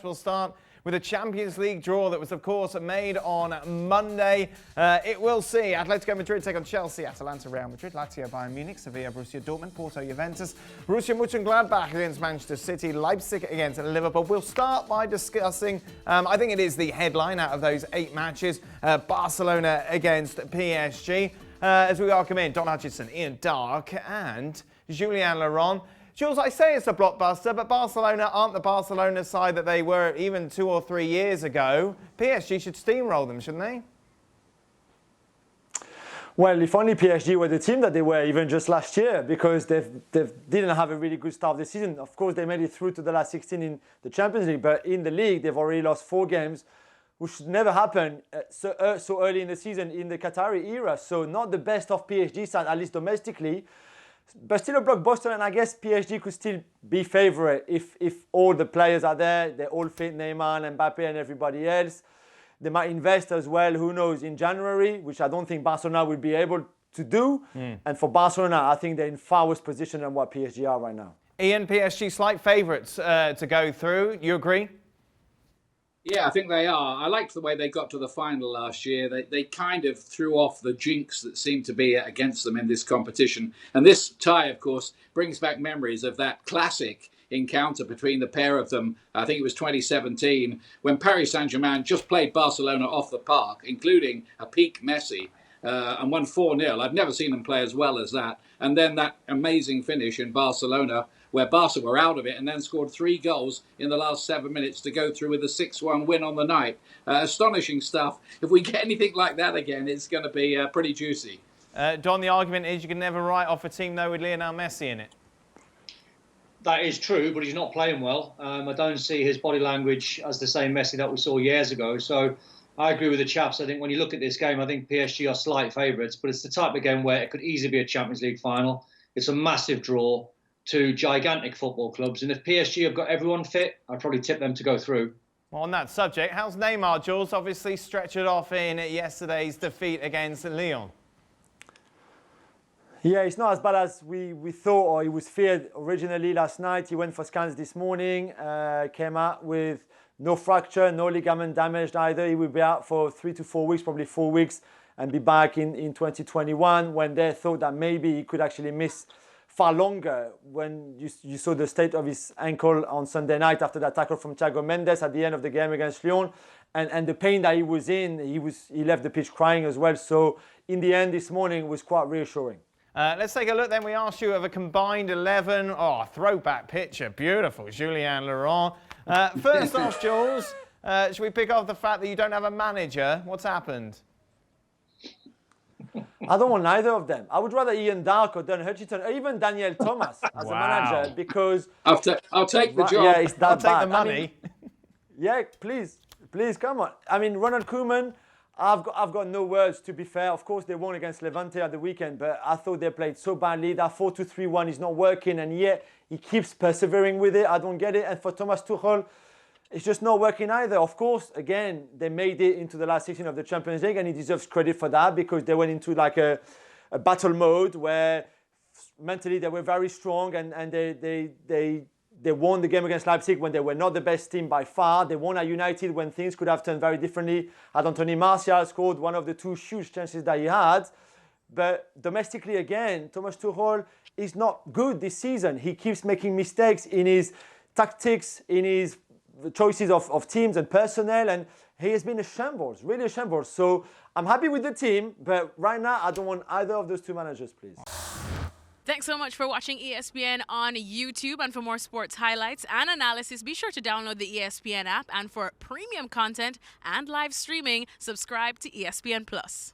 We'll start with a Champions League draw that was, of course, made on Monday. It will see Atletico Madrid take on Chelsea, Atalanta, Real Madrid, Lazio, Bayern Munich, Sevilla, Borussia Dortmund, Porto, Juventus, Borussia Mönchengladbach against Manchester City, Leipzig against Liverpool. We'll start by discussing, I think it is the headline out of those 8 matches, Barcelona against PSG. As we welcome in Don Hutchison, Ian Darke and Julien. Jules, I say it's a blockbuster, but Barcelona aren't the Barcelona side that they were even 2 or 3 years ago. PSG should steamroll them, shouldn't they? Well, if only PSG were the team that they were even just last year, because they didn't have a really good start of the season. Of course, they made it through to the last 16 in the Champions League, but in the league, they've already lost 4 games, which should never happen so early in the season in the Qatari era. So not the best of PSG side, at least domestically. But still a blockbuster, and I guess PSG could still be favourite if all the players are there. They're all fit, Neymar and Mbappe and everybody else. They might invest as well, who knows, in January, which I don't think Barcelona will be able to do. And for Barcelona, I think they're in far worse position than what PSG are right now. Ian, PSG slight favourites to go through. You agree? Yeah, I think they are. I liked the way they got to the final last year. They kind of threw off the jinx that seemed to be against them in this competition. And this tie, of course, brings back memories of that classic encounter between the pair of them. I think it was 2017, when Paris Saint-Germain just played Barcelona off the park, including a peak Messi, and won 4-0. I've never seen them play as well as that. And then that amazing finish in Barcelona, where Barca were out of it and then scored 3 goals in the last 7 minutes to go through with a 6-1 win on the night. Astonishing stuff. If we get anything like that again, it's going to be pretty juicy. Don, the argument is you can never write off a team, though, with Lionel Messi in it. That is true, but he's not playing well. I don't see his body language as the same Messi that we saw years ago. So I agree with the chaps. I think when you look at this game, I think PSG are slight favourites, but it's the type of game where it could easily be a Champions League final. It's a massive draw. 2 gigantic football clubs, and if PSG have got everyone fit, I'd probably tip them to go through. Well, on that subject, how's Neymar, Jules? Obviously stretchered off in yesterday's defeat against Lyon. Yeah, it's not as bad as we thought, or he was feared originally last night. He went for scans this morning, came out with no fracture, no ligament damage either. He will be out for 3 to 4 weeks, probably 4 weeks, and be back in 2021, when they thought that maybe he could actually miss far longer. When you saw the state of his ankle on Sunday night after that tackle from Thiago Mendes at the end of the game against Lyon, and the pain that he was in, he left the pitch crying as well. So in the end this morning was quite reassuring. Let's take a look then. We asked you of a combined 11. Oh, throwback picture. Beautiful. Julien. First off, Jules, should we pick off the fact that you don't have a manager? What's happened? I don't want either of them. I would rather Ian Darke or Don Hutchison, or even Daniel Thomas as a manager, because I'll take the job. Yeah, it's that I'll bad. take the money. I mean, yeah, please, come on. I mean, Ronald Koeman, I've got no words, to be fair. Of course, they won against Levante at the weekend, but I thought they played so badly. That 4-2-3-1 is not working, and yet he keeps persevering with it. I don't get it. And for Thomas Tuchel, it's just not working either. Of course, again, they made it into the last 16 of the Champions League, and he deserves credit for that, because they went into like a battle mode where mentally they were very strong, and they won the game against Leipzig when they were not the best team by far. They won at United when things could have turned very differently. Anthony Martial scored one of the 2 huge chances that he had. But domestically, again, Thomas Tuchel is not good this season. He keeps making mistakes in his tactics, in his choices of teams and personnel, and he has been a shambles, really a shambles. So I'm happy with the team, but right now I don't want either of those 2 managers, please. Thanks so much for watching ESPN on YouTube, and for more sports highlights and analysis, be sure to download the ESPN app, and for premium content and live streaming, subscribe to ESPN Plus.